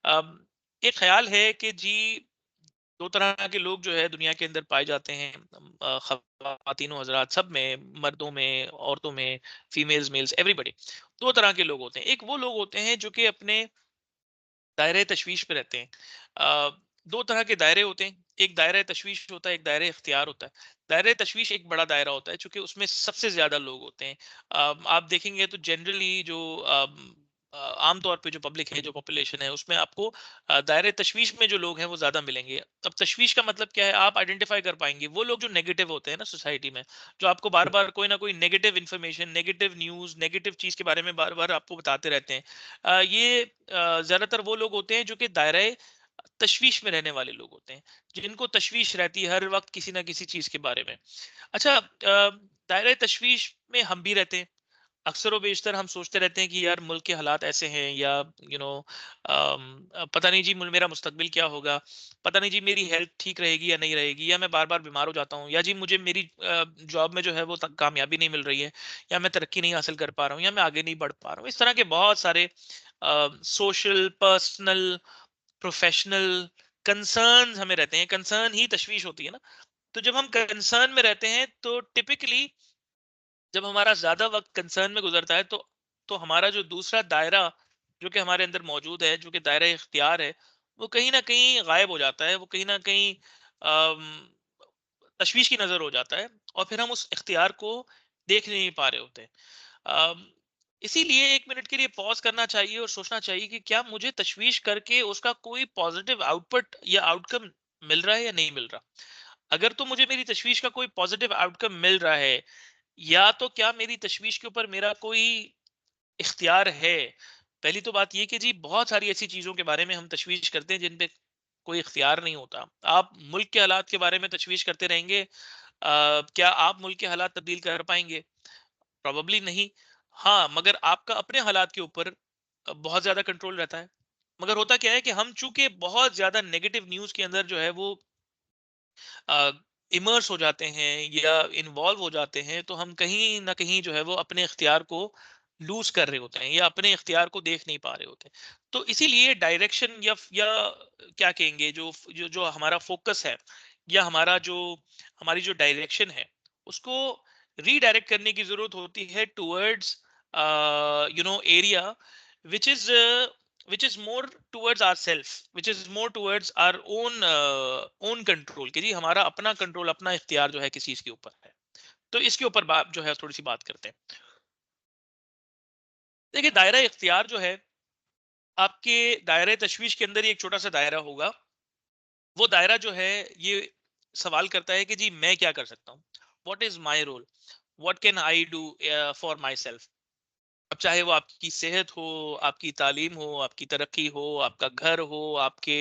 एक ख्याल है कि जी दो तरह के लोग जो है दुनिया के अंदर पाए जाते हैं, खवातीनो हजरात सब में, मर्दों में, औरतों में, फीमेल्स मेल्स एवरीबडी। दो तरह के लोग होते हैं। एक वो लोग होते हैं जो कि अपने दायरे तशवीश पे रहते हैं। दो तरह के दायरे होते हैं, एक दायरा तशवीश होता है, एक दायरा इख्तियार होता है। दायरा तशवीश एक बड़ा दायरा होता है चूंकि उसमें सबसे ज्यादा लोग होते हैं। आप देखेंगे तो जनरली जो आमतौर पे जो पब्लिक है, जो पॉपुलेशन है, उसमें आपको दायरे तशवीश में जो लोग हैं वो ज्यादा मिलेंगे। अब तशवीश का मतलब क्या है, आप आइडेंटिफाई कर पाएंगे वो लोग जो नेगेटिव होते हैं ना सोसाइटी में, जो आपको बार बार कोई ना कोई negative information, negative news, negative चीज के बारे में बार बार आपको बताते रहते हैं। ये ज्यादातर वो लोग होते हैं जो कि दायरे तशवीश में रहने वाले लोग होते हैं, जिनको तशवीश रहती है हर वक्त किसी ना किसी चीज के बारे में। अच्छा, दायरे तशवीश में हम भी रहते हैं। अक्सर व बेशतर हम सोचते रहते हैं कि यार मुल्क के हालात ऐसे हैं, या यू नो पता नहीं जी मेरा मुस्तकबिल क्या होगा, पता नहीं जी मेरी हेल्थ ठीक रहेगी या नहीं रहेगी, या मैं बार बार बीमार हो जाता हूँ, या जी मुझे मेरी जॉब में जो है वो कामयाबी नहीं मिल रही है, या मैं तरक्की नहीं हासिल कर पा रहा हूँ, या मैं आगे नहीं बढ़ पा रहा हूँ। इस तरह के बहुत सारे सोशल, पर्सनल, प्रोफेशनल कंसर्न हमें रहते हैं। कंसर्न ही तशवीश होती है ना। तो जब हम कंसर्न में रहते हैं तो टिपिकली जब हमारा ज्यादा वक्त कंसर्न में गुजरता है तो हमारा जो दूसरा दायरा जो कि हमारे अंदर मौजूद है, जो कि दायरा इख्तियार है, वो कहीं ना कहीं गायब हो जाता है। वो कहीं ना कहीं तशवीश की नजर हो जाता है, और फिर हम उस इख्तियार को देख नहीं पा रहे होते हैं। अम, इसीलिए एक मिनट के लिए पॉज करना चाहिए और सोचना चाहिए कि क्या मुझे तशवीश करके उसका कोई पॉजिटिव आउटपुट या आउटकम मिल रहा है या नहीं मिल रहा। अगर तो मुझे मेरी तशवीश का कोई पॉजिटिव आउटकम मिल रहा है, या तो क्या मेरी तशवीश के ऊपर मेरा कोई इख्तियार है। पहली तो बात ये कि जी बहुत सारी ऐसी चीजों के बारे में हम तशवीश करते हैं जिन पे कोई इख्तियार नहीं होता। आप मुल्क के हालात के बारे में तशवीश करते रहेंगे, क्या आप मुल्क के हालात तब्दील कर पाएंगे? प्रोबेबली नहीं। हाँ, मगर आपका अपने हालात के ऊपर बहुत ज्यादा कंट्रोल रहता है। मगर होता क्या है कि हम चूंकि बहुत ज्यादा नेगेटिव न्यूज के अंदर जो है वो इमर्स हो जाते हैं या इन्वॉल्व हो जाते हैं, तो हम कहीं ना कहीं जो है वो अपने इख्तियार को लूज कर रहे होते हैं, या अपने इख्तियार को देख नहीं पा रहे होते। तो इसीलिए डायरेक्शन या क्या कहेंगे, जो जो जो हमारा फोकस है, या हमारी जो डायरेक्शन है, उसको रीडायरेक्ट करने की जरूरत होती है towards area which is uh, which is more towards ourself, which is more towards our own control, कि जी हमारा अपना कंट्रोल, अपना इख्तियार जो है किसी चीज के ऊपर है। तो इसके ऊपर बात जो है थोड़ी सी बात करते हैं। देखिए, दायरा इख्तियार जो है आपके दायरे तशवीश के अंदर ही एक छोटा सा दायरा होगा। वो दायरा जो है ये सवाल करता है कि जी मैं क्या कर सकता हूँ, what is my role, what can I do for myself. अब चाहे वो आपकी सेहत हो, आपकी तालीम हो, आपकी तरक्की हो, आपका घर हो, आपके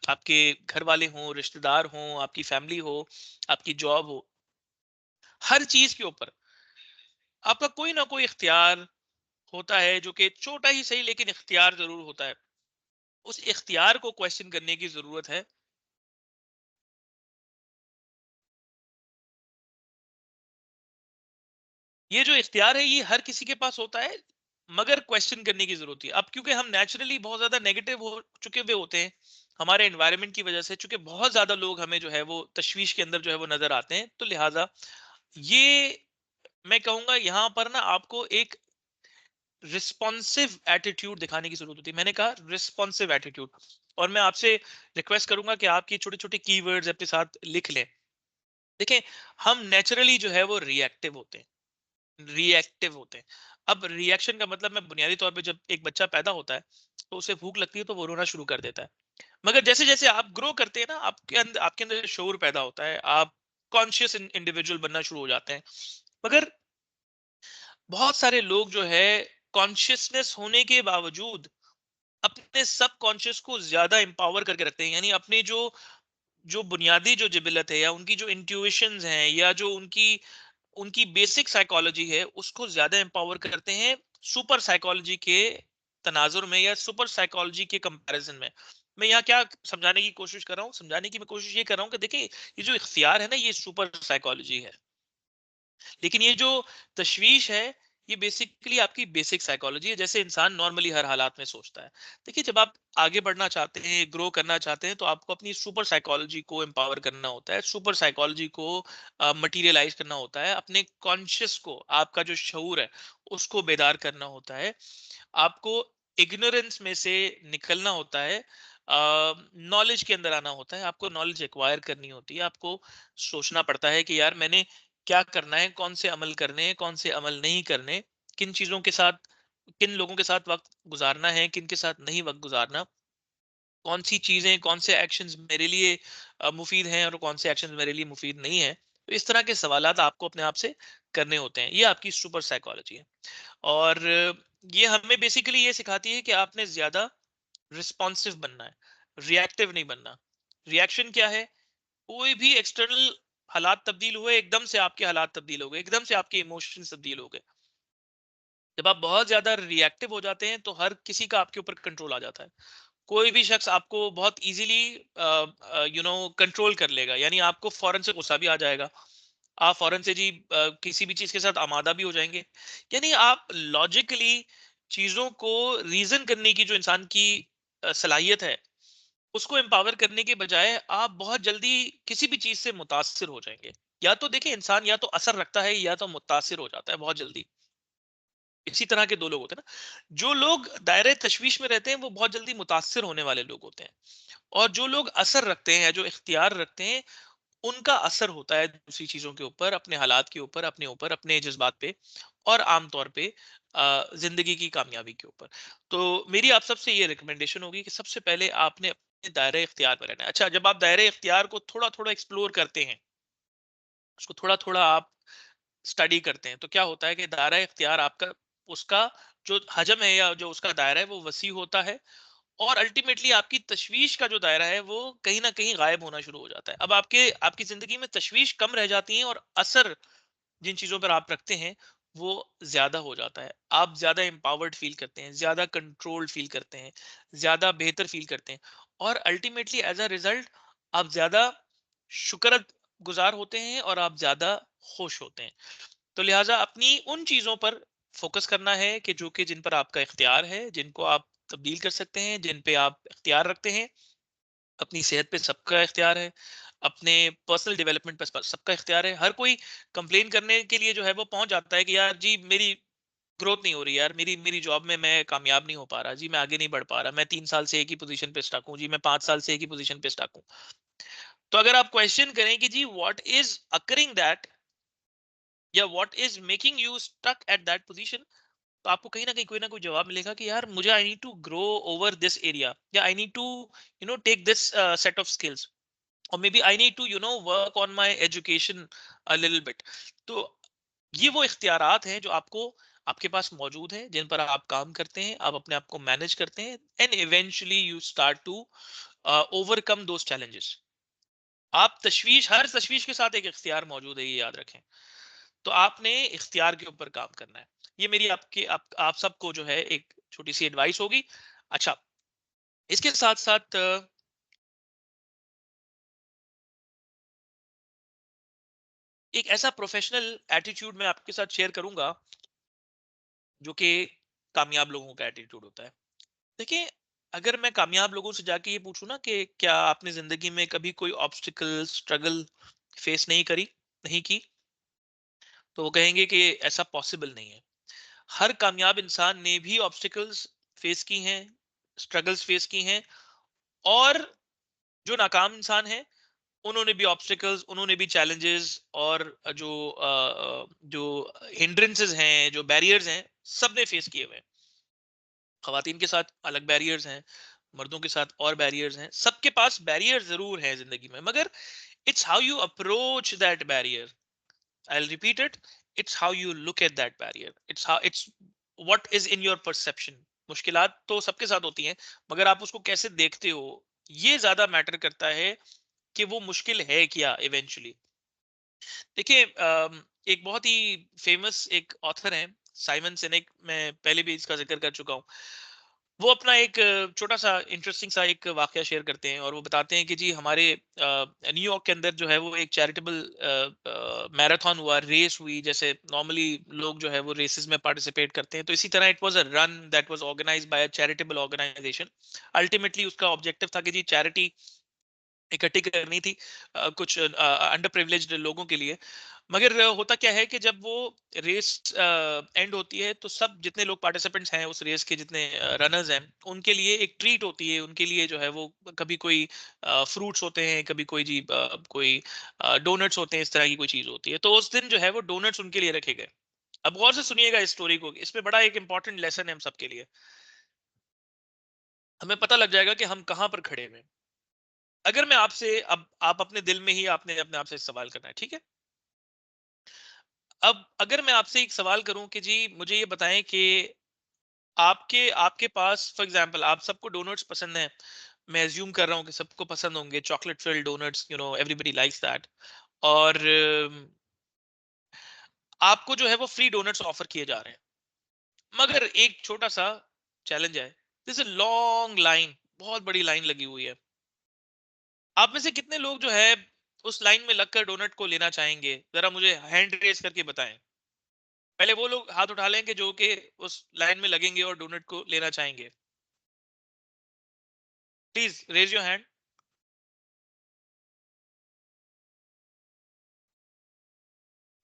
आपके घर वाले हों, रिश्तेदार हों, आपकी फैमिली हो, आपकी जॉब हो, हर चीज के ऊपर आपका कोई ना कोई इख्तियार होता है, जो कि छोटा ही सही लेकिन इख्तियार जरूर होता है। उस इख्तियार को क्वेश्चन करने की जरूरत है। ये जो इख्तियार है ये हर किसी के पास होता है, मगर क्वेश्चन करने की जरूरत है। अब क्योंकि हम नेचुरली बहुत ज्यादा नेगेटिव हो चुके हुए होते हैं हमारे एनवायरनमेंट की वजह से, चूंकि बहुत ज्यादा लोग हमें जो है वो तशवीश के अंदर जो है वो नजर आते हैं, तो लिहाजा ये मैं कहूंगा यहाँ पर ना आपको एक रिस्पॉन्सिव एटीट्यूड दिखाने की जरूरत होती है। मैंने कहा रिस्पॉन्सिव एटीट्यूड। और मैं आपसे रिक्वेस्ट करूंगा कि आप ये छोटे छोटे कीवर्ड्स अपने साथ लिख लें। देखें, हम नेचुरली जो है वो रिएक्टिव होते हैं। अब रिएक्शन का मतलब, मैं बुनियादी तौर पे, जब एक बच्चा पैदा होता है तो उसे भूख लगती है तो वो रोना शुरू कर देता है। मगर जैसे जैसे आप ग्रो करते हैं ना, आपके अंदर शऊर पैदा होता है, आप कॉन्शियस इंडिविजुअल बनना शुरू हो जाते हैं। मगर बहुत सारे लोग जो है कॉन्शियसनेस होने के बावजूद अपने सब कॉन्शियस को ज्यादा एम्पावर करके रखते हैं। यानी अपने जो जो बुनियादी जो जिबिलत है, या उनकी जो इंट्यूशंस हैं, या जो उनकी उनकी बेसिक साइकोलॉजी है, उसको ज्यादा एम्पावर करते हैं सुपर साइकोलॉजी के तनाजुर में, या सुपर साइकोलॉजी के कंपैरिजन में। मैं यहाँ क्या समझाने की कोशिश कर रहा हूँ, समझाने की मैं कोशिश ये कर रहा हूँ कि देखिए, ये जो इख्तियार है ना, ये सुपर साइकोलॉजी है। लेकिन ये जो तशवीश है, ये बेसिकली आपकी बेसिक साइकोलॉजी है, जैसे इंसान नॉर्मली हर हालात में सोचता है। देखिए, जब आप आगे बढ़ना चाहते हैं, ग्रो करना चाहते हैं, तो आपको अपनी सुपर साइकोलॉजी को एम्पावर करना होता है, सुपर साइकोलॉजी को मटीरियलाइज करना होता है, अपने कॉन्शियस को, आपका जो शऊर है उसको बेदार करना होता है, आपको इग्नोरेंस में से निकलना होता है, नॉलेज के अंदर आना होता है, आपको नॉलेज एक्वायर करनी होती है, आपको सोचना पड़ता है कि यार मैंने क्या करना है, कौन से अमल करने हैं, कौन से अमल नहीं करने, किन चीजों के साथ, किन लोगों के साथ वक्त गुजारना है, किन के साथ नहीं वक्त गुजारना, कौन सी चीजें, कौन से एक्शंस मेरे लिए मुफीद हैं और कौन से एक्शंस मेरे लिए मुफीद नहीं है। तो इस तरह के सवालात आपको अपने आप से करने होते हैं। ये आपकी सुपर साइकोलॉजी है। और ये हमें बेसिकली ये सिखाती है कि आपने ज्यादा रिस्पॉन्सिव बनना है, रिएक्टिव नहीं बनना। रिएक्शन क्या है? कोई भी एक्सटर्नल हालात तब्दील हुए, एकदम से आपके हालात तब्दील हो गए, एकदम से आपके इमोशंस तब्दील हो गए। जब आप बहुत ज्यादा रिएक्टिव हो जाते हैं तो हर किसी का आपके ऊपर कंट्रोल आ जाता है। कोई भी शख्स आपको बहुत इजीली कंट्रोल कर लेगा, यानी आपको फौरन से गुस्सा भी आ जाएगा, आप फौरन से जी किसी भी चीज के साथ आमादा भी हो जाएंगे। यानी आप लॉजिकली चीजों को रीजन करने की जो इंसान की सलाहियत है, उसको एम्पावर करने के बजाय आप बहुत जल्दी किसी भी चीज से मुतासिर हो जाएंगे। या तो देखिए, इंसान या तो असर रखता है या तो मुतासिर हो जाता है बहुत जल्दी। इसी तरह के दो लोग होते हैं ना, जो लोग दायरे तशवीश में रहते हैं वो बहुत जल्दी मुतासिर होने वाले लोग होते हैं, और जो लोग असर रखते हैं या जो इख्तियार रखते हैं, उनका असर होता है दूसरी चीजों के ऊपर, अपने हालात के ऊपर, अपने जज्बात पे, और आमतौर पे जिंदगी की कामयाबी के ऊपर। तो मेरी आप सबसे ये रिकमेंडेशन होगी कि सबसे पहले आपने अपने दायरे इख्तियार में रहना है। अच्छा, जब आप दायरे इख्तियार को थोड़ा थोड़ा एक्सप्लोर करते हैं, उसको थोड़ा थोड़ा आप स्टडी करते हैं, तो क्या होता है कि दायरा इख्तियार आपका, उसका जो हजम है या जो उसका दायरा है वो वसी होता है, और अल्टीमेटली आपकी तशवीश का जो दायरा है वो कहीं ना कहीं गायब होना शुरू हो जाता है। अब आपके आपकी जिंदगी में तशवीश कम रह जाती है, और असर जिन चीजों पर आप रखते हैं वो ज्यादा हो जाता है। आप ज्यादा एम्पावर्ड फील करते हैं, ज्यादा कंट्रोल्ड फील करते हैं, ज्यादा बेहतर फील करते हैं, और अल्टीमेटली एज अ रिजल्ट आप ज्यादा शुक्र गुजार होते हैं और आप ज्यादा खुश होते हैं। तो लिहाजा अपनी उन चीजों पर फोकस करना है कि जो कि जिन पर आपका इख्तियार है, जिनको आप तब्दील कर सकते हैं, जिन पे आप इख्तियार रखते हैं। अपनी सेहत पे सबका इख्तियार है, अपने पर्सनल डेवलपमेंट पे सबका इख्तियार है। हर कोई कंप्लेन करने के लिए जो है वो पहुंच जाता है कि यार जी मेरी ग्रोथ नहीं हो रही, यार मेरी मेरी जॉब में मैं कामयाब नहीं हो पा रहा, जी मैं आगे नहीं बढ़ पा रहा, मैं 3 साल से एक ही पोजीशन पे स्टक हूँ, जी मैं 5 साल से एक ही पोजीशन पे स्टक हूँ। तो अगर आप क्वेश्चन करें कि जी व्हाट इज अकरिंग दैट, या what is making you stuck at that position, तो आपको कहीं ना कहीं कोई ना कोई जवाब मिलेगा कि यार मुझे I need to grow over this area, या I need to take this set of skills, और maybe I need to work on my education a little bit. तो ये वो इख्तियारात हैं जो आपको, आपके पास मौजूद हैं, जिन पर आप काम करते हैं, आप अपने आप को मैनेज करते हैं, and eventually you start to overcome those challenges. आप तशवीश, हर तशवीश के साथ एक इख्तियार मौजूद है, ये याद रखें। तो आपने इख्तियार के ऊपर काम करना है। ये मेरी आप सबको जो है एक छोटी सी एडवाइस होगी। अच्छा, इसके साथ साथ एक ऐसा प्रोफेशनल एटीट्यूड मैं आपके साथ शेयर करूंगा जो कि कामयाब लोगों का एटीट्यूड होता है। देखिए, अगर मैं कामयाब लोगों से जाके ये पूछूं ना कि क्या आपने जिंदगी में कभी कोई ऑब्स्टिकल, स्ट्रगल फेस नहीं करी, नहीं की, तो वो कहेंगे कि ऐसा पॉसिबल नहीं है। हर कामयाब इंसान ने भी ऑब्स्टिकल्स फेस की हैं, स्ट्रगल्स फेस की हैं, और जो नाकाम इंसान है उन्होंने भी ऑब्स्टिकल्स, उन्होंने भी चैलेंजेस, और जो हिंड्रेंसेस हैं, जो बैरियर्स हैं, सबने फेस किए हुए हैं। खवातीन के साथ अलग बैरियर्स हैं, मर्दों के साथ और बैरियर्स हैं, सबके पास बैरियर जरूर हैं जिंदगी में, मगर it's how you approach that barrier. I will repeat it, it's how you look at that barrier, it's what is in your perception. मुश्किलात तो सबके साथ होती हैं, मगर आप उसको कैसे देखते हो, ये ज्यादा मैटर करता है कि वो मुश्किल है क्या इवेंचुअली। देखिए, एक बहुत ही फेमस एक ऑथर है, साइमन सिनेक, मैं पहले भी इसका जिक्र कर चुका हूँ। वो अपना एक छोटा सा इंटरेस्टिंग सा एक वाकया शेयर करते हैं और वो बताते हैं कि जी हमारे न्यूयॉर्क के अंदर जो है वो एक चैरिटेबल मैराथन हुआ, रेस हुई, जैसे नॉर्मली लोग जो है वो रेसेस में पार्टिसिपेट करते हैं, तो इसी तरह it was a run that was organised by a charitable organisation. Ultimately उसका ऑब्जेक्टिव था कि जी चैरिटी इकट्ठी करनी थी कुछ अंडर प्रिविलेज्ड लोगों के लिए। मगर होता क्या है कि जब वो रेस एंड होती है तो सब जितने लोग पार्टिसिपेंट्स हैं उस रेस के, जितने रनर्स हैं, उनके लिए एक ट्रीट होती है। उनके लिए जो है वो कभी कोई फ्रूट्स होते हैं, कभी कोई जी कोई डोनट्स होते हैं, इस तरह की कोई चीज होती है। तो उस दिन जो है वो डोनट्स उनके लिए रखे गए। अब गौर से सुनिएगा इस स्टोरी को, इसमें बड़ा एक इंपॉर्टेंट लेसन है हम सबके लिए। हमें पता लग जाएगा कि हम कहाँ पर खड़े हुए हैं। अगर मैं आपसे, अब आप अपने दिल में ही आपने अपने आप से सवाल करना है, ठीक है? अब अगर मैं आपसे एक सवाल करूं कि जी मुझे ये बताएं कि आपके आपके पास फॉर एग्जांपल आप सबको डोनट्स पसंद हैं। मैं अज्यूम कर रहा हूं कि सबको पसंद होंगे chocolate filled donuts, everybody likes that. और आपको जो है वो फ्री डोनट्स ऑफर किए जा रहे हैं। मगर एक छोटा सा चैलेंज है, जैसे लॉन्ग लाइन, बहुत बड़ी लाइन लगी हुई है। आप में से कितने लोग जो है उस लाइन में लगकर डोनट को लेना चाहेंगे? जरा मुझे हैंड रेस करके बताएं। पहले वो लोग हाथ उठा लेंगे जो कि उस लाइन में लगेंगे और डोनट को लेना चाहेंगे। Please raise your hand.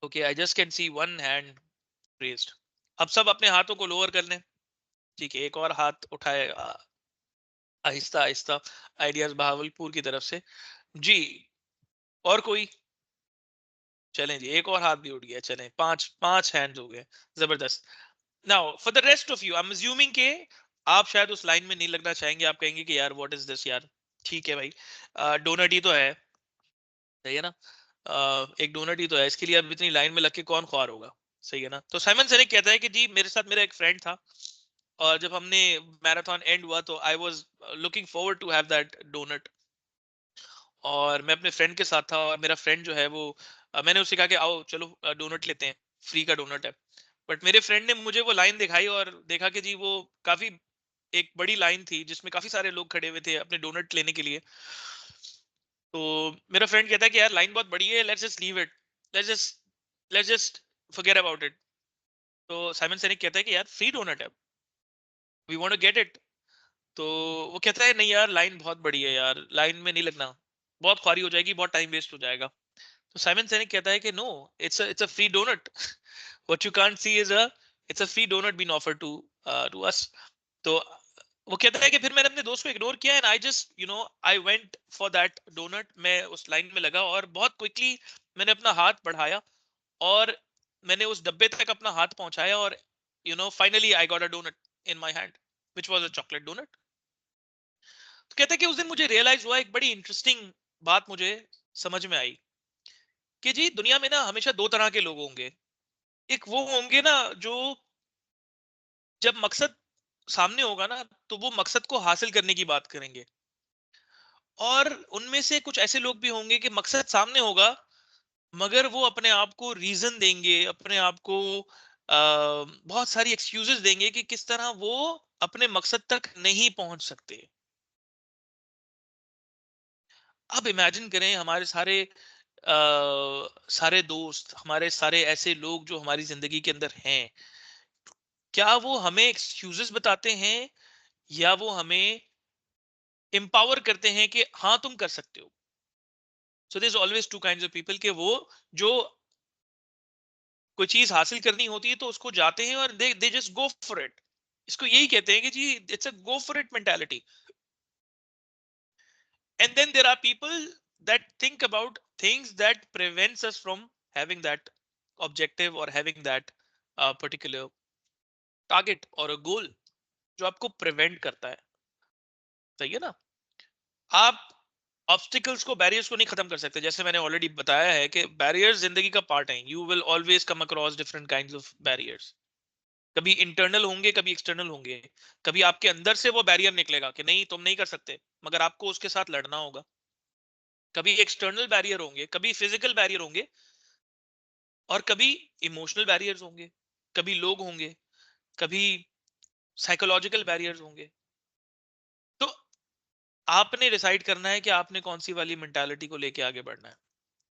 Okay, I just can see one hand raised. अब सब अपने हाथों को लोअर कर लें। ठीक है, एक और हाथ उठाए आहिस्ता आहिस्ता। आइडियाज बहावलपुर की तरफ से जी। और कोई? चलें जी, एक और हाथ भी उठ गया। चलें, पांच पांच हैंड्स हो गए। जबरदस्त। Now for the rest of you, I am assuming के आप शायद उस लाइन में नहीं लगना चाहेंगे। आप कहेंगे कि यार व्हाट इज दिस यार। ठीक है भाई, डोनट ही तो है, सही है ना? एक डोनट ही तो है, इसके लिए अब इतनी लाइन में लग के कौन ख्वार होगा? सही है ना? तो साइमन सेनेक कहता है कि जी मेरे साथ मेरा एक फ्रेंड था, और जब हमने मैराथन एंड हुआ तो I was looking forward to have that donut. और मैं अपने फ्रेंड के साथ था, और मेरा फ्रेंड जो है वो मैंने उससे कहा कि आओ चलो डोनट लेते हैं, फ्री का डोनट है। बट मेरे फ्रेंड ने मुझे वो लाइन दिखाई और देखा कि जी वो काफी एक बड़ी लाइन थी जिसमें काफी सारे लोग खड़े हुए थे अपने डोनट लेने के लिए। तो मेरा फ्रेंड कहता है कि यार लाइन बहुत बड़ी है, let's just leave it, let's just forget about it. तो साइमन सेनिक कहता है कि यार फ्री डोनट है, we want to get it. तो वो कहता है नहीं यार लाइन बहुत बड़ी है यार, लाइन में नहीं लगना, बहुत ख्वारी हो जाएगी, बहुत टाइम वेस्ट हो जाएगा। तो साइमन सेनिक कहता है कि no, it's a free donut. What you can't see is a it's a free donut been offered to us. तो वो कहता है कि फिर मैंने अपने दोस्त को इग्नोर किया, and I just I went for that donut. मैं उस लाइन में लगा और बहुत क्विकली मैंने अपना हाथ बढ़ाया, और मैंने उस डब्बे तक अपना हाथ पहुंचाया, और finally I got a donut in my hand which was a chocolate donut. तो कहता है कि उस दिन मुझे रियलाइज हुआ, एक बड़ी इंटरेस्टिंग बात मुझे समझ में आई कि जी दुनिया में ना हमेशा दो तरह के लोग होंगे। एक वो होंगे ना जो जब मकसद सामने होगा ना तो वो मकसद को हासिल करने की बात करेंगे। और उनमें से कुछ ऐसे लोग भी होंगे कि मकसद सामने होगा, मगर वो अपने आप को रीजन देंगे, अपने आप को बहुत सारी एक्सक्यूजेस देंगे कि किस तरह वो अपने मकसद तक नहीं पहुंच सकते। अब इमेजिन करें हमारे सारे दोस्त, हमारे सारे ऐसे लोग जो हमारी जिंदगी के अंदर हैं, क्या वो हमें एक्सक्यूजेस बताते हैं या वो हमें एम्पावर करते हैं कि हाँ तुम कर सकते हो? So there is always two kinds of people, के वो जो कोई चीज हासिल करनी होती है तो उसको जाते हैं और they just go for it. इसको यही कहते हैं कि जी it's a go for it mentality. And then there are people that think about things that prevents us from having that objective or having that particular target or a goal, जो आपको prevent करता है। सही है ना? आप obstacles को, barriers को नहीं खत्म कर सकते। जैसे मैंने ऑलरेडी बताया है कि बैरियर्स जिंदगी का पार्ट है। You will always come across different kinds of barriers. कभी इंटरनल होंगे, कभी एक्सटर्नल होंगे। कभी आपके अंदर से वो बैरियर निकलेगा कि नहीं तुम नहीं कर सकते, मगर आपको उसके साथ लड़ना होगा। कभी एक्सटर्नल बैरियर होंगे, कभी फिजिकल बैरियर होंगे, और कभी इमोशनल बैरियर्स होंगे, कभी लोग होंगे, कभी साइकोलॉजिकल बैरियर्स होंगे। आपने डिसाइड करना है कि आपने कौन-सी वाली मेंटालिटी को लेके आगे बढ़ना है।